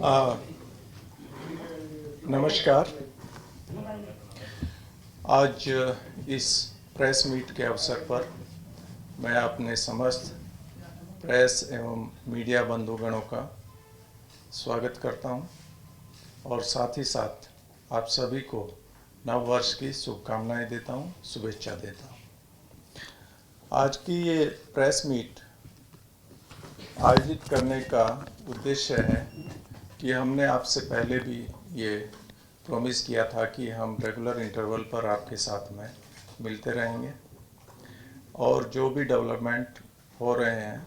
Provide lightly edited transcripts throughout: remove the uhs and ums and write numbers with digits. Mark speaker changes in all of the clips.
Speaker 1: आ, नमस्कार। आज इस प्रेस मीट के अवसर पर मैं अपने समस्त प्रेस एवं मीडिया बंधुगणों का स्वागत करता हूं और साथ ही साथ आप सभी को नव वर्ष की शुभकामनाएं देता हूं, शुभेच्छा देता हूं। आज की ये प्रेस मीट आयोजित करने का उद्देश्य है कि हमने आपसे पहले भी ये प्रॉमिस किया था कि हम रेगुलर इंटरवल पर आपके साथ में मिलते रहेंगे और जो भी डेवलपमेंट हो रहे हैं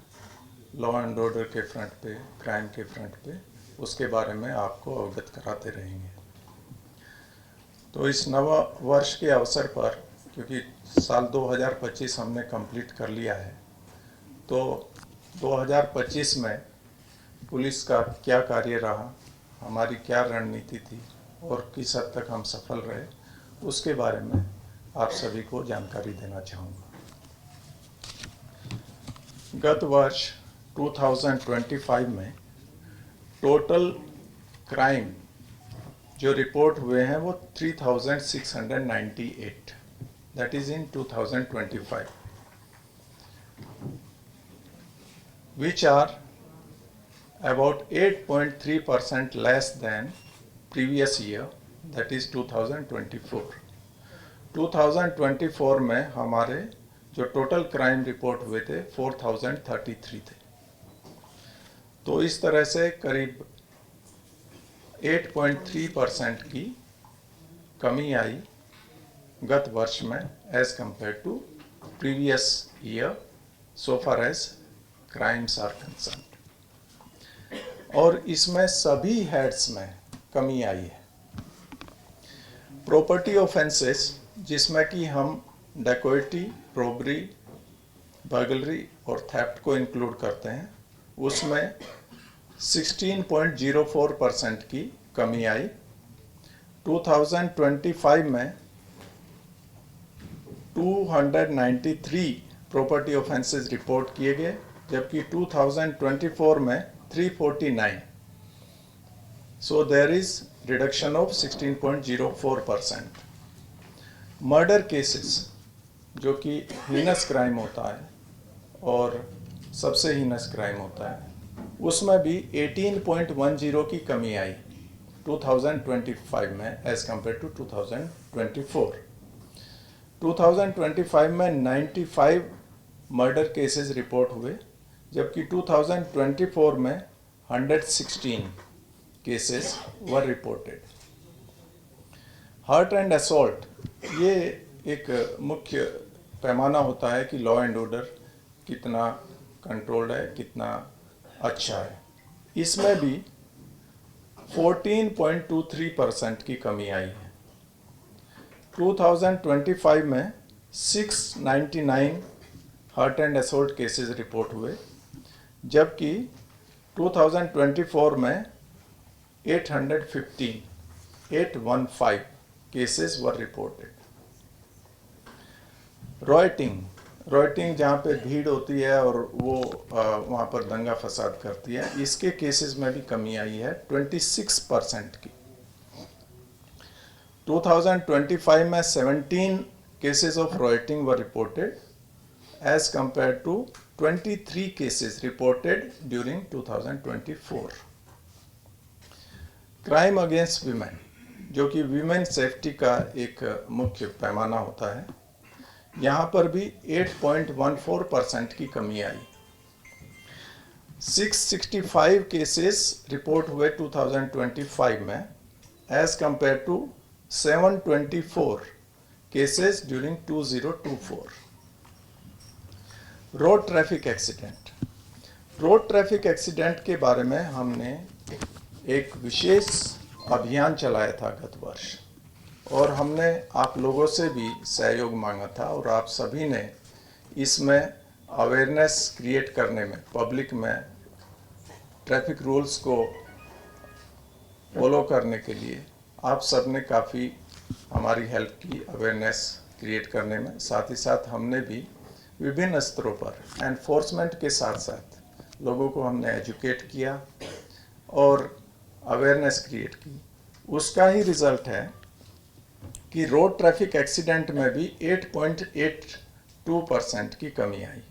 Speaker 1: लॉ एंड ऑर्डर के फ्रंट पे, क्राइम के फ्रंट पे, उसके बारे में आपको अवगत कराते रहेंगे। तो इस नव वर्ष के अवसर पर, क्योंकि साल 2025 हमने कंप्लीट कर लिया है, तो 2025 में पुलिस का क्या कार्य रहा, हमारी क्या रणनीति थी और किस हद तक हम सफल रहे, उसके बारे में आप सभी को जानकारी देना चाहूँगा। गत वर्ष 2025 में टोटल क्राइम जो रिपोर्ट हुए हैं वो 3698, that is in 2025, which are about 8.3% less than previous year, that is 2024. 2024 में हमारे जो टोटल क्राइम रिपोर्ट हुए थे 4033 थे। तो इस तरह से करीब 8.3% की कमी आई गत वर्ष में as compare to previous year so far as crimes are concerned. और इसमें सभी हेड्स में कमी आई है। प्रॉपर्टी ऑफेंसेस, जिसमें कि हम डकैती, रॉबरी, बर्गलरी और थेफ्ट को इंक्लूड करते हैं, उसमें 16.04% की कमी आई। 2025 में 293 प्रॉपर्टी ऑफेंसेस रिपोर्ट किए गए, जबकि 2024 में 349. So there is reduction of 16.04%. Murder cases, जो कि हीनस क्राइम होता है और सबसे हीनस क्राइम होता है, उसमें भी 18.10 की कमी आई 2025 में एज कंपेयर टू 2024। 2025 में 95 मर्डर केसेस रिपोर्ट हुए, जबकि 2024 में 116 cases were reported. Hurt and assault, ये एक मुख्य पैमाना होता है कि लॉ एंड ऑर्डर कितना कंट्रोल्ड है, कितना अच्छा है। इसमें भी 14.23% की कमी आई है। 2025 में 699 hurt and assault cases report हुए, जबकि 2024 में 815 केसेस वर रिपोर्टेड। रॉयटिंग जहाँ पे भीड़ होती है और वो वहाँ पर दंगा फसाद करती है, इसके केसेस में भी कमी आई है 26% की। 2025 में 17 cases of rioting were reported as compared to 23 cases reported during 2024. Crime against women, जो कि वीमेन सेफ्टी का एक मुख्य पैमाना होता है, यहाँ पर भी 8.14% की कमी आई। 665 केसेस रिपोर्ट हुए 2025 में as compare to 724 cases during 2024। Road traffic accident के बारे में हमने एक विशेष अभियान चलाया था गत वर्ष, और हमने आप लोगों से भी सहयोग मांगा था, और आप सभी ने इसमें अवेयरनेस क्रिएट करने में, पब्लिक में ट्रैफिक रूल्स को फॉलो करने के लिए आप सब ने काफ़ी हमारी हेल्प की अवेयरनेस क्रिएट करने में। साथ ही साथ हमने भी विभिन्न स्तरों पर एनफोर्समेंट के साथ साथ लोगों को हमने एजुकेट किया और अवेयरनेस क्रिएट की, उसका ही रिजल्ट है कि रोड ट्रैफिक एक्सीडेंट में भी 8.82% की कमी आई।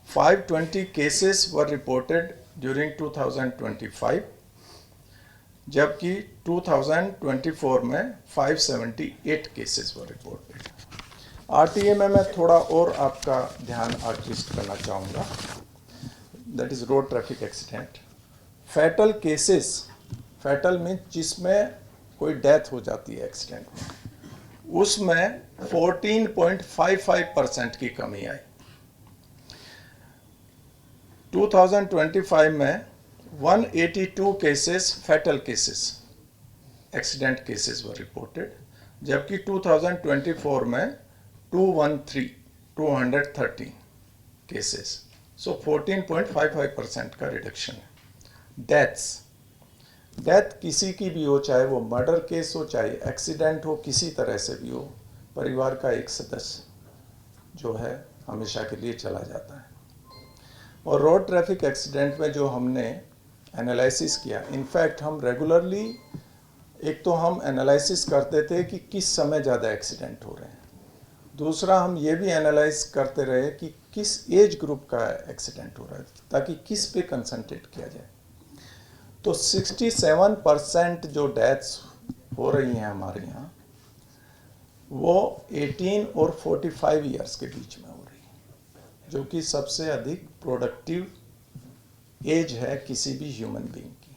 Speaker 1: 520 केसेस वर रिपोर्टेड ड्यूरिंग 2025, जबकि 2024 में 578 केसेस वर रिपोर्टेड। आरटीए में मैं थोड़ा और आपका ध्यान आकृष्ट करना चाहूँगा, that is road traffic accident. Fatal cases, fatal mean जिसमें कोई डेथ हो जाती है एक्सीडेंट में, उसमें 14.55% की कमी आई। 2025 में 182 cases fatal cases, accident cases were reported, जबकि 2024 में 213 केसेस, सो 14.55% का रिडक्शन है। डेथ किसी की भी हो, चाहे वो मर्डर केस हो, चाहे एक्सीडेंट हो, किसी तरह से भी हो, परिवार का एक सदस्य जो है हमेशा के लिए चला जाता है। और रोड ट्रैफिक एक्सीडेंट में जो हमने एनालिसिस किया, इनफैक्ट हम रेगुलरली एक तो हम एनालिसिस करते थे कि किस समय ज़्यादा एक्सीडेंट हो रहे हैं, दूसरा हम ये भी एनालाइज करते रहे कि किस एज ग्रुप का एक्सीडेंट हो रहा है, ताकि किस पे कंसंट्रेट किया जाए। तो 67% जो डेथ्स हो रही हैं हमारे यहाँ, वो 18 और 45 ईयर्स के बीच में हो रही है, जो कि सबसे अधिक प्रोडक्टिव एज है किसी भी ह्यूमन बीइंग की।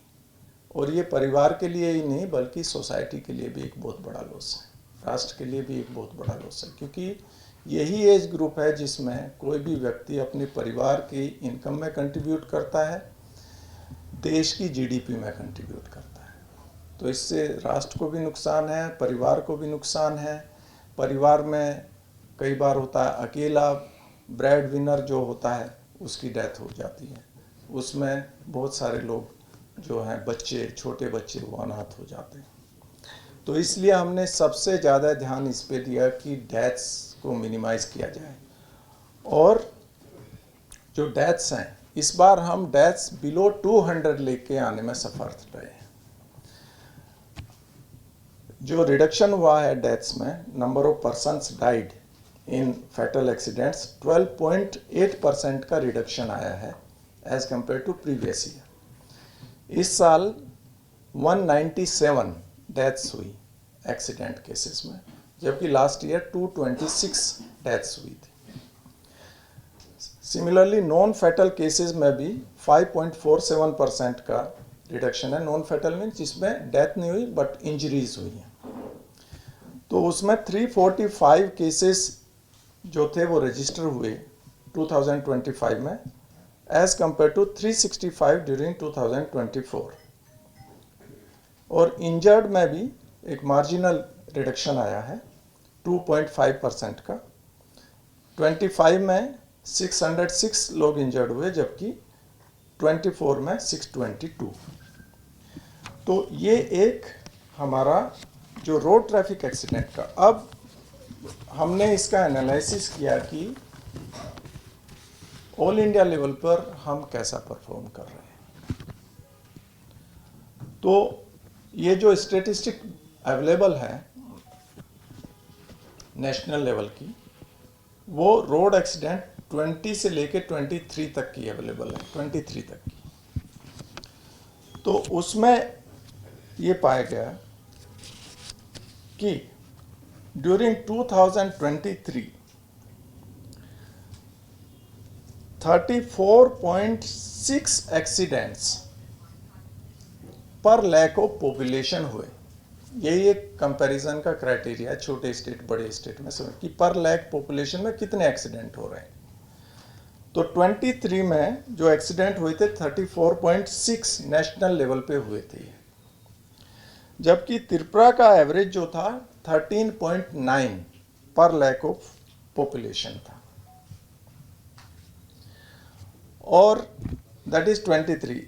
Speaker 1: और ये परिवार के लिए ही नहीं बल्कि सोसाइटी के लिए भी एक बहुत बड़ा लॉस है, राष्ट्र के लिए भी एक बहुत बड़ा लॉस है, क्योंकि यही एज ग्रुप है जिसमें कोई भी व्यक्ति अपने परिवार की इनकम में कंट्रीब्यूट करता है, देश की जीडीपी में कंट्रीब्यूट करता है। तो इससे राष्ट्र को भी नुकसान है, परिवार को भी नुकसान है। परिवार में कई बार होता है अकेला ब्रेड विनर जो होता है उसकी डेथ हो जाती है, उसमें बहुत सारे लोग जो हैं बच्चे, छोटे बच्चे, वो अनाथ हो जाते हैं। तो इसलिए हमने सबसे ज़्यादा ध्यान इस पे दिया कि डेथ्स को मिनिमाइज किया जाए। और जो डेथ्स हैं, इस बार हम डेथ्स बिलो 200 लेके आने में सफल रहे हैं। जो रिडक्शन हुआ है डेथ्स में, number of persons died in fatal accidents, 12.8% का रिडक्शन आया है as compare to previous year. इस साल 197 डेथ्स हुई एक्सीडेंट केसेस में, जबकि लास्ट ईयर 226 डेथ्स हुई थी। सिमिलरली नॉन फैटल केसेस में भी 5.47% का रिडक्शन है। नॉन फैटल मीन जिसमें डेथ नहीं हुई बट इंजरीज हुई हैं। तो उसमें 345 केसेस जो थे वो रजिस्टर हुए 2025 में एज कंपेयर टू 365 ड्यूरिंग 2024। और इंजर्ड में भी एक मार्जिनल रिडक्शन आया है 2.5% का। 25 में 606 लोग इंजर्ड हुए, जबकि 24 में 622। तो ये एक हमारा जो रोड ट्रैफिक एक्सीडेंट का, अब हमने इसका एनालिसिस किया कि ऑल इंडिया लेवल पर हम कैसा परफॉर्म कर रहे हैं। तो ये जो स्टेटिस्टिक अवेलेबल है नेशनल लेवल की, वो रोड एक्सीडेंट 20 से लेके 23 तक की अवेलेबल है, 23 तक की। तो उसमें ये पाया गया कि ड्यूरिंग 2023 34.6 एक्सीडेंट्स पर लैक ऑफ पॉपुलेशन हुए। यही एक कंपैरिजन का क्राइटेरिया, छोटे स्टेट बड़े स्टेट में समझ कि पर लैक पॉपुलेशन में कितने एक्सीडेंट हो रहे हैं। तो 23 में जो एक्सीडेंट हुए थे 34.6 नेशनल लेवल पे हुए थे, जबकि त्रिपुरा का एवरेज जो था 13.9 पर लैक ऑफ पॉपुलेशन था, और दैट इज 23।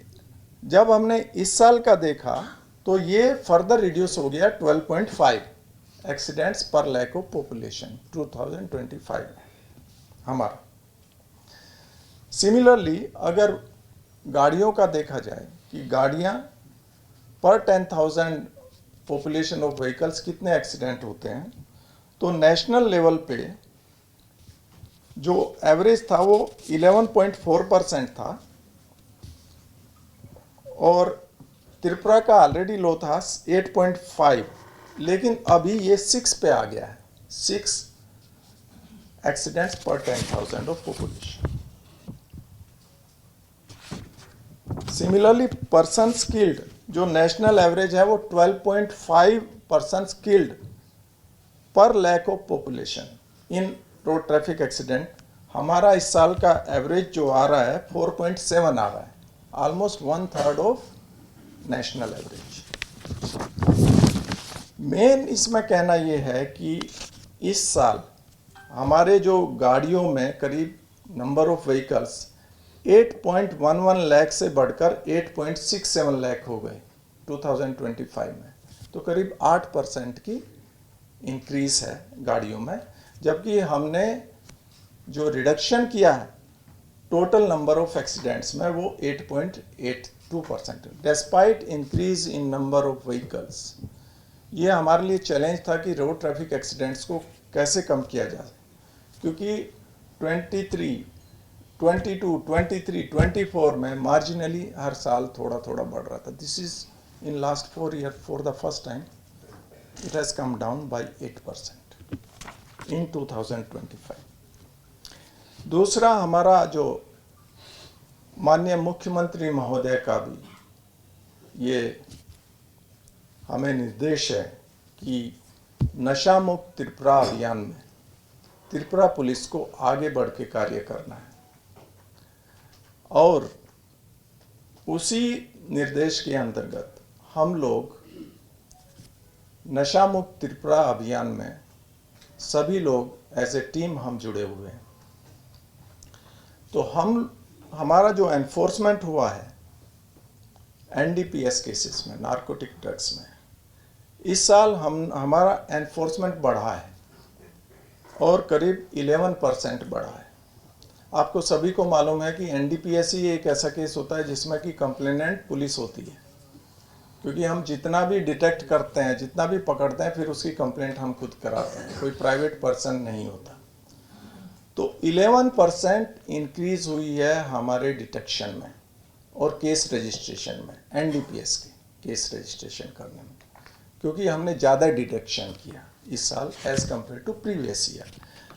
Speaker 1: जब हमने इस साल का देखा तो ये फर्दर रिड्यूस हो गया 12.5 एक्सीडेंट्स पर लैक ऑफ पॉपुलेशन 2025 हमारा। सिमिलरली अगर गाड़ियों का देखा जाए कि गाड़ियां पर 10,000 पॉपुलेशन ऑफ व्हीकल्स कितने एक्सीडेंट होते हैं, तो नेशनल लेवल पे जो एवरेज था वो 11.4% था और त्रिपुरा का ऑलरेडी लो था 8.5, लेकिन अभी ये 6 पे आ गया है, 6 एक्सीडेंट्स पर 10,000 of population. Similarly persons killed, जो नेशनल एवरेज है वो 12.5 पर्सन्स किल्ड पर lakh of population in road traffic accident. हमारा इस साल का एवरेज जो आ रहा है 4.7 आ रहा है, almost 1/3 of national average. Main इसमें कहना ये है कि इस साल हमारे जो गाड़ियों में करीब नंबर ऑफ व्हीकल्स 8.11 लाख से बढ़कर 8.67 लाख हो गए 2025 में, तो करीब 8% की इंक्रीज है गाड़ियों में, जबकि हमने जो रिडक्शन किया है टोटल नंबर ऑफ एक्सीडेंट्स में वो 8.82%, despite increase in number of vehicles. ये हमारे लिए चैलेंज था कि रोड ट्रैफिक एक्सीडेंट्स को कैसे कम किया जाए, क्योंकि 23, 22, 23, 24 में मार्जिनली हर साल थोड़ा थोड़ा बढ़ रहा था। This is in last 4 year for the first time it has come down by 8% इन 2025। दूसरा, हमारा जो माननीय मुख्यमंत्री महोदय का भी ये हमें निर्देश है कि नशा मुक्त त्रिपुरा अभियान में त्रिपुरा पुलिस को आगे बढ़ के कार्य करना है, और उसी निर्देश के अंतर्गत हम लोग नशा मुक्त त्रिपुरा अभियान में सभी लोग एज ए टीम हम जुड़े हुए हैं। तो हमारा जो एनफोर्समेंट हुआ है एनडीपीएस केसेस में, नारकोटिक ड्रग्स में, इस साल हमारा एनफोर्समेंट बढ़ा है और करीब 11% बढ़ा है। आपको सभी को मालूम है कि एनडीपीएस ही एक ऐसा केस होता है जिसमें कि कंप्लेनेंट पुलिस होती है, क्योंकि हम जितना भी डिटेक्ट करते हैं, जितना भी पकड़ते हैं, फिर उसकी कंप्लेंट हम खुद कराते हैं, कोई प्राइवेट पर्सन नहीं होता। तो 11% इंक्रीज हुई है हमारे डिटेक्शन में और केस रजिस्ट्रेशन में, एनडीपीएस के केस रजिस्ट्रेशन करने में, क्योंकि हमने ज़्यादा डिटेक्शन किया इस साल as compare to previous year.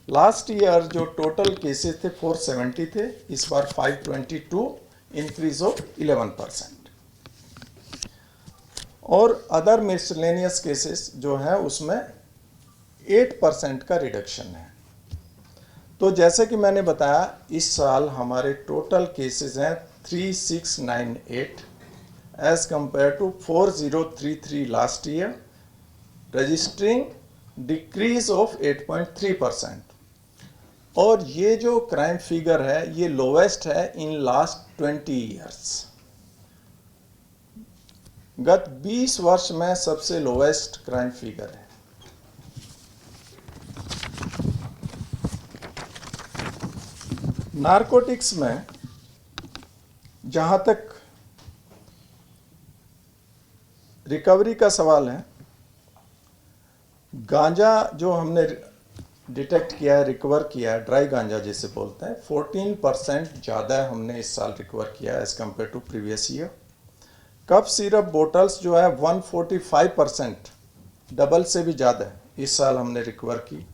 Speaker 1: Last year जो टोटल केसेस थे 470 थे, इस बार 522, इंक्रीज ऑफ 11%। और अदर मिसलेनियस केसेस जो हैं उसमें 8% का रिडक्शन है। तो जैसे कि मैंने बताया, इस साल हमारे टोटल केसेस हैं 3698 as compare to 4033 last year, registering decrease of 8.3%। और ये जो क्राइम फिगर है ये लोवेस्ट है इन लास्ट 20 ईयर्स। गत 20 वर्ष में सबसे लोवेस्ट क्राइम फिगर है। नारकोटिक्स में जहां तक रिकवरी का सवाल है, गांजा जो हमने डिटेक्ट किया है, रिकवर किया है, ड्राई गांजा जिसे बोलते हैं, 14% ज़्यादा हमने इस साल रिकवर किया है as compare to previous year. Cough syrup bottles जो है 145%, डबल से भी ज़्यादा इस साल हमने रिकवर की।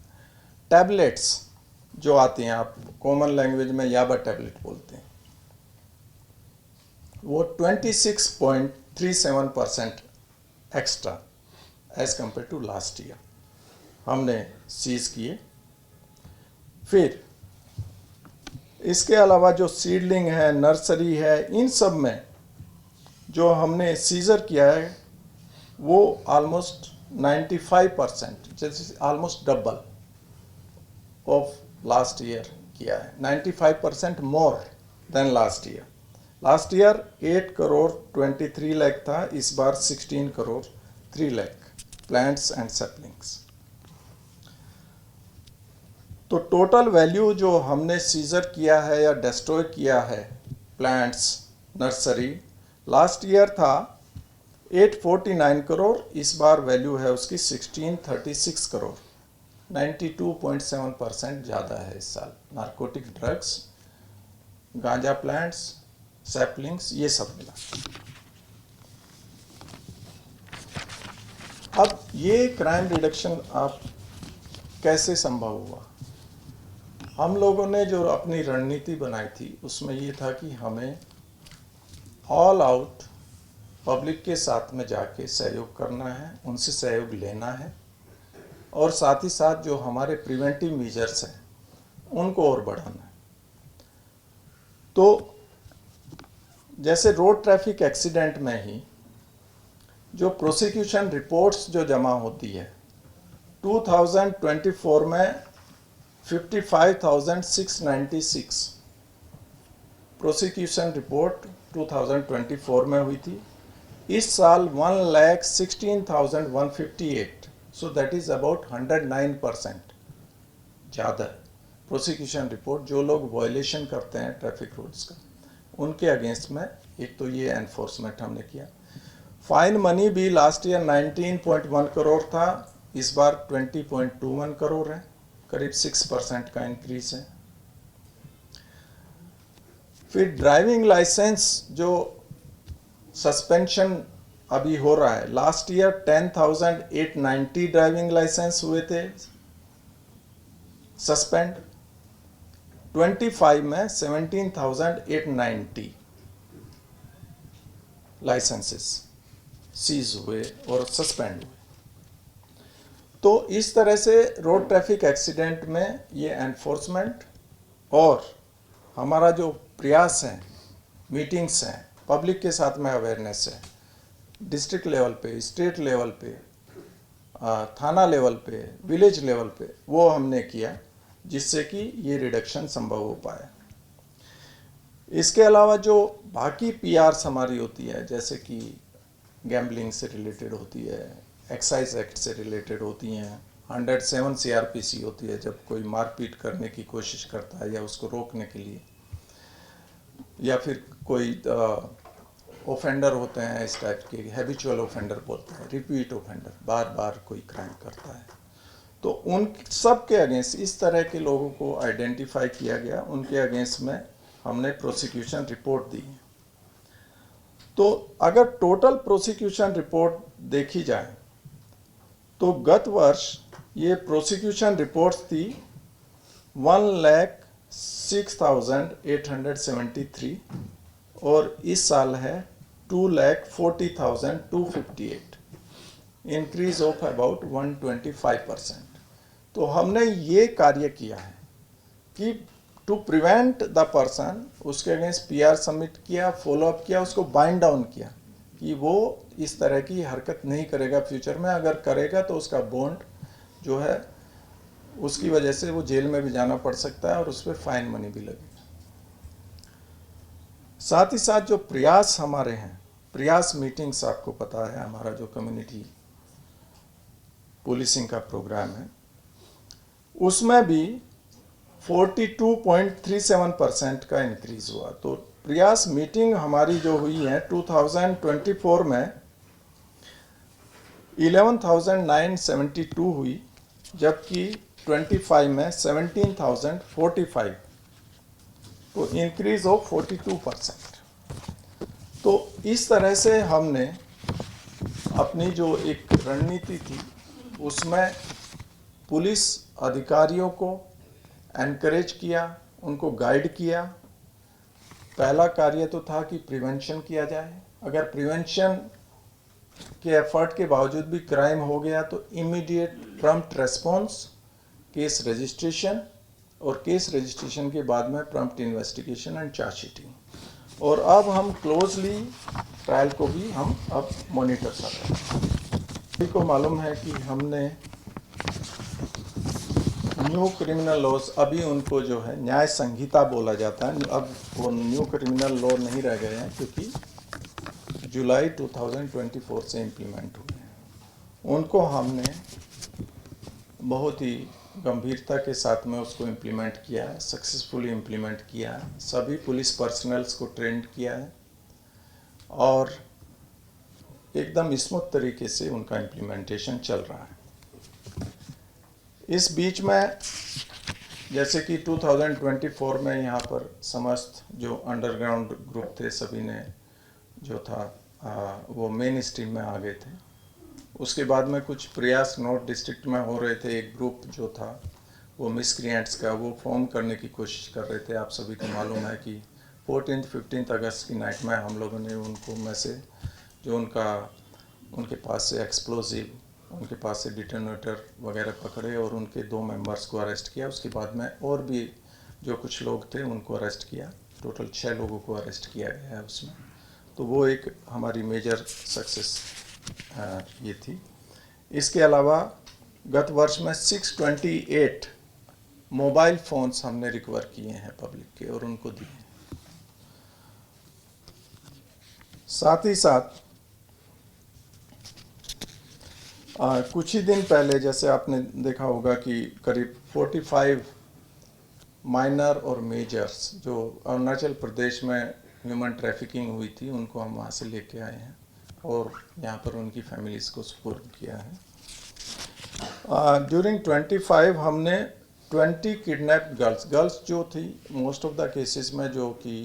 Speaker 1: टैबलेट्स जो आती हैं, आप कॉमन लैंग्वेज में याबा टैबलेट बोलते हैं, वो 26.37% extra as compare to last year हमने सीज किए। फिर इसके अलावा जो सीडलिंग है, नर्सरी है, इन सब में जो हमने सीजर किया है वो ऑलमोस्ट 95%, जैसे almost double of last year किया है, 95% more than last year. Last year 8 crore 23 lakh था, इस बार 16 crore 3 lakh plants and saplings. तो टोटल वैल्यू जो हमने सीजर किया है या डिस्ट्रॉय किया है प्लांट्स, नर्सरी, लास्ट ईयर था 849 करोड़, इस बार वैल्यू है उसकी 1636 करोड़, 92.7% ज़्यादा है इस साल। नारकोटिक ड्रग्स, गांजा प्लांट्स, सैपलिंग्स, ये सब मिला। अब ये क्राइम रिडक्शन आप कैसे संभव हुआ? हम लोगों ने जो अपनी रणनीति बनाई थी उसमें ये था कि हमें ऑल आउट पब्लिक के साथ में जाके सहयोग करना है, उनसे सहयोग लेना है, और साथ ही साथ जो हमारे प्रिवेंटिव मेजर्स हैं उनको और बढ़ाना है। तो जैसे रोड ट्रैफिक एक्सीडेंट में ही जो प्रोसिक्यूशन रिपोर्ट्स जो जमा होती है, 2024 में 55,696 प्रोसिक्यूशन रिपोर्ट 2024 में हुई थी। इस साल 1,16,158, सो दैट इज अबाउट 109% ज़्यादा प्रोसिक्यूशन रिपोर्ट जो लोग वायलेशन करते हैं ट्रैफिक रूल्स का, उनके अगेंस्ट में। एक तो ये एनफोर्समेंट हमने किया। फाइन मनी भी लास्ट ईयर 19.1 करोड़ था, इस बार 20.21 करोड़ है, करीब 6% का इंक्रीज है। फिर ड्राइविंग लाइसेंस जो सस्पेंशन अभी हो रहा है, लास्ट ईयर 10,890 ड्राइविंग लाइसेंस हुए थे सस्पेंड, 25 में 17,890 लाइसेंसेस सीज हुए और सस्पेंड हुए। तो इस तरह से रोड ट्रैफिक एक्सीडेंट में ये एनफोर्समेंट और हमारा जो प्रयास है, मीटिंग्स हैं, पब्लिक के साथ में अवेयरनेस है, डिस्ट्रिक्ट लेवल पे, स्टेट लेवल पे, थाना लेवल पे, विलेज लेवल पे, वो हमने किया, जिससे कि ये रिडक्शन संभव हो पाया। इसके अलावा जो बाकी पीआरस हमारी होती है, जैसे कि गैम्बलिंग से रिलेटेड होती है, एक्साइज एक्ट से रिलेटेड होती हैं, 107 CRPC होती है जब कोई मारपीट करने की कोशिश करता है या उसको रोकने के लिए, या फिर कोई ओफेंडर होते हैं इस टाइप के, हैबिचुअल ओफेंडर बोलते हैं, रिपीट ओफेंडर, बार बार कोई क्राइम करता है। तो उन सब के अगेंस्ट इस तरह के लोगों को आइडेंटिफाई किया गया, उनके अगेंस्ट में हमने प्रोसिक्यूशन रिपोर्ट दी है। तो अगर टोटल प्रोसिक्यूशन रिपोर्ट देखी जाए तो गत वर्ष ये प्रोसिक्यूशन रिपोर्ट्स थी 1,06,873 और इस साल है 2,40,258, इंक्रीज ऑफ अबाउट 125%। तो हमने ये कार्य किया है कि टू प्रिवेंट द पर्सन, उसके अगेंस्ट पीआर सबमिट किया, फॉलोअप किया, उसको बाइंड डाउन किया कि वो इस तरह की हरकत नहीं करेगा फ्यूचर में। अगर करेगा तो उसका बॉन्ड जो है उसकी वजह से वो जेल में भी जाना पड़ सकता है और उस पर फाइन मनी भी लगेगा। साथ ही साथ जो प्रयास हमारे हैं, प्रयास मीटिंग्स आपको पता है, हमारा जो कम्युनिटी पुलिसिंग का प्रोग्राम है, उसमें भी 42.37% का इंक्रीज हुआ। तो प्रयास मीटिंग हमारी जो हुई है 2024 में 11,972 हुई, जबकि 25 में 17,045, तो इंक्रीज ऑफ 42%। तो इस तरह से हमने अपनी जो एक रणनीति थी उसमें पुलिस अधिकारियों को एनकरेज किया, उनको गाइड किया। पहला कार्य तो था कि प्रिवेंशन किया जाए। अगर प्रिवेंशन के एफर्ट के बावजूद भी क्राइम हो गया तो immediate prompt response, case registration, और केस रजिस्ट्रेशन के बाद में प्रॉम्प्ट इन्वेस्टिगेशन एंड चार्जशीटिंग। और अब हम क्लोजली ट्रायल को भी हम अब मॉनिटर कर रहे हैं। सभी को मालूम है कि हमने न्यू क्रिमिनल लॉज, अभी उनको जो है न्याय संहिता बोला जाता है, अब वो न्यू क्रिमिनल लॉ नहीं रह गए हैं क्योंकि जुलाई 2024 से इम्प्लीमेंट हुए हैं। उनको हमने बहुत ही गंभीरता के साथ में उसको इम्प्लीमेंट किया है, सक्सेसफुली इम्प्लीमेंट किया है, सभी पुलिस पर्सनल्स को ट्रेंड किया है और एकदम स्मूथ तरीके से उनका इम्प्लीमेंटेशन चल रहा है। इस बीच में जैसे कि 2024 में यहाँ पर समस्त जो अंडरग्राउंड ग्रुप थे सभी ने जो था वो मेन स्ट्रीम में आ गए थे। उसके बाद में कुछ प्रयास नॉर्थ डिस्ट्रिक्ट में हो रहे थे। एक ग्रुप जो था वो मिसक्रिएंट्स का वो फॉर्म करने की कोशिश कर रहे थे। आप सभी को मालूम है कि 14-15 अगस्त की नाइट में हम लोगों ने उनको में से जो उनके पास से एक्सप्लोजिव, उनके पास से डिटोनेटर वगैरह पकड़े और उनके 2 मेंबर्स को अरेस्ट किया। उसके बाद में और भी जो कुछ लोग थे उनको अरेस्ट किया। टोटल 6 लोगों को अरेस्ट किया गया है उसमें। तो वो एक हमारी मेजर सक्सेस ये थी। इसके अलावा गत वर्ष में 628 मोबाइल फ़ोन्स हमने रिकवर किए हैं पब्लिक के और उनको दिए। साथ ही साथ कुछ ही दिन पहले जैसे आपने देखा होगा कि करीब 45 माइनर और मेजर्स जो अरुणाचल प्रदेश में ह्यूमन ट्रैफिकिंग हुई थी उनको हम वहाँ से लेके आए हैं और यहाँ पर उनकी फैमिलीज़ को सुपुर्द किया है। ड्यूरिंग 25 हमने 20 किडनैप्ड गर्ल्स जो थी मोस्ट ऑफ द केसेस में जो कि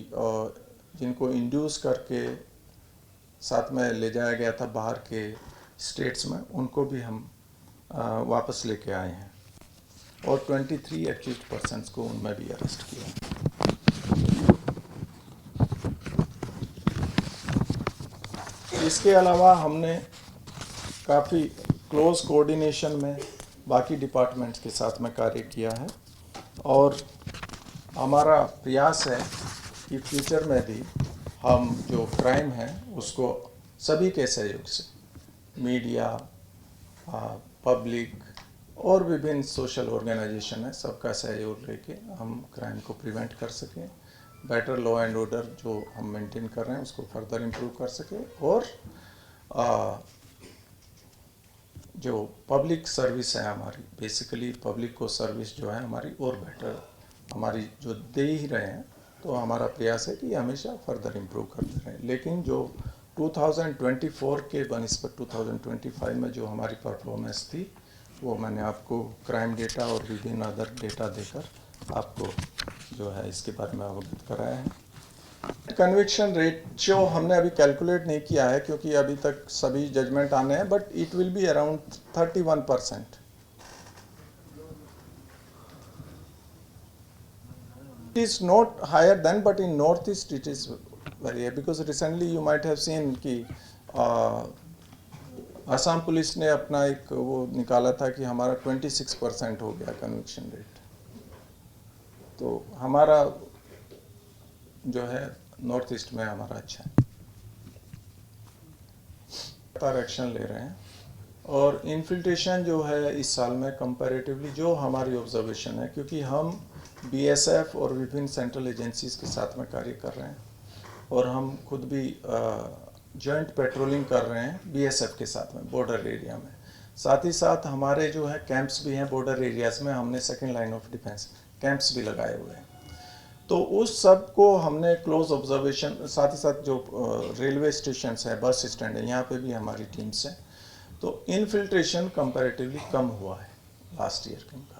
Speaker 1: जिनको इंड्यूस करके साथ में ले जाया गया था बाहर के स्टेट्स में, उनको भी हम वापस लेके आए हैं और 23 एक्यूज्ड पर्सन्स को उनमें भी अरेस्ट किया। इसके अलावा हमने काफ़ी क्लोज कोऑर्डिनेशन में बाकी डिपार्टमेंट्स के साथ में कार्य किया है और हमारा प्रयास है कि फ्यूचर में भी हम जो क्राइम है उसको सभी के सहयोग से, मीडिया, पब्लिक और विभिन्न सोशल ऑर्गेनाइजेशन है, सबका सहयोग लेके हम क्राइम को प्रिवेंट कर सकें, बेटर लॉ एंड ऑर्डर जो हम मेंटेन कर रहे हैं उसको फर्दर इम्प्रूव कर सकें और जो पब्लिक सर्विस है हमारी, बेसिकली पब्लिक को सर्विस जो है हमारी और बेटर हमारी जो दे ही रहे हैं, तो हमारा प्रयास है कि हमेशा फर्दर इम्प्रूव करते रहें। लेकिन जो 2024 के बनिस्बत 2025 में जो हमारी परफॉर्मेंस थी वो मैंने आपको क्राइम डेटा और विभिन्न अदर डेटा देकर आपको जो है इसके बारे में अवगत कराया है। कन्विक्शन रेशियो हमने अभी कैलकुलेट नहीं किया है क्योंकि अभी तक सभी जजमेंट आने हैं, but it will be around 31%. It is not higher than, but in northeast it is very high because recently you might have seen कि असम पुलिस ने अपना एक वो निकाला था कि हमारा 26% हो गया कन्विक्शन रेट। तो हमारा जो है नॉर्थ ईस्ट में हमारा अच्छा है, एक्शन ले रहे हैं और इन्फिल्ट्रेशन जो है इस साल में कंपैरेटिवली जो हमारी ऑब्जर्वेशन है, क्योंकि हम बीएसएफ और विभिन्न सेंट्रल एजेंसीज के साथ में कार्य कर रहे हैं और हम खुद भी जॉइंट पेट्रोलिंग कर रहे हैं बीएसएफ के साथ में बॉर्डर एरिया में। साथ ही साथ हमारे जो है कैंप्स भी हैं बॉर्डर एरियाज़ में, हमने second line of defence camps भी लगाए हुए हैं। तो उस सब को हमने क्लोज ऑब्जर्वेशन, साथ ही साथ जो रेलवे स्टेशन है, बस स्टैंड है, यहाँ पे भी हमारी टीम्स हैं। तो इन्फिल्ट्रेशन कंपैरेटिवली कम हुआ है लास्ट ईयर के मुकाबले।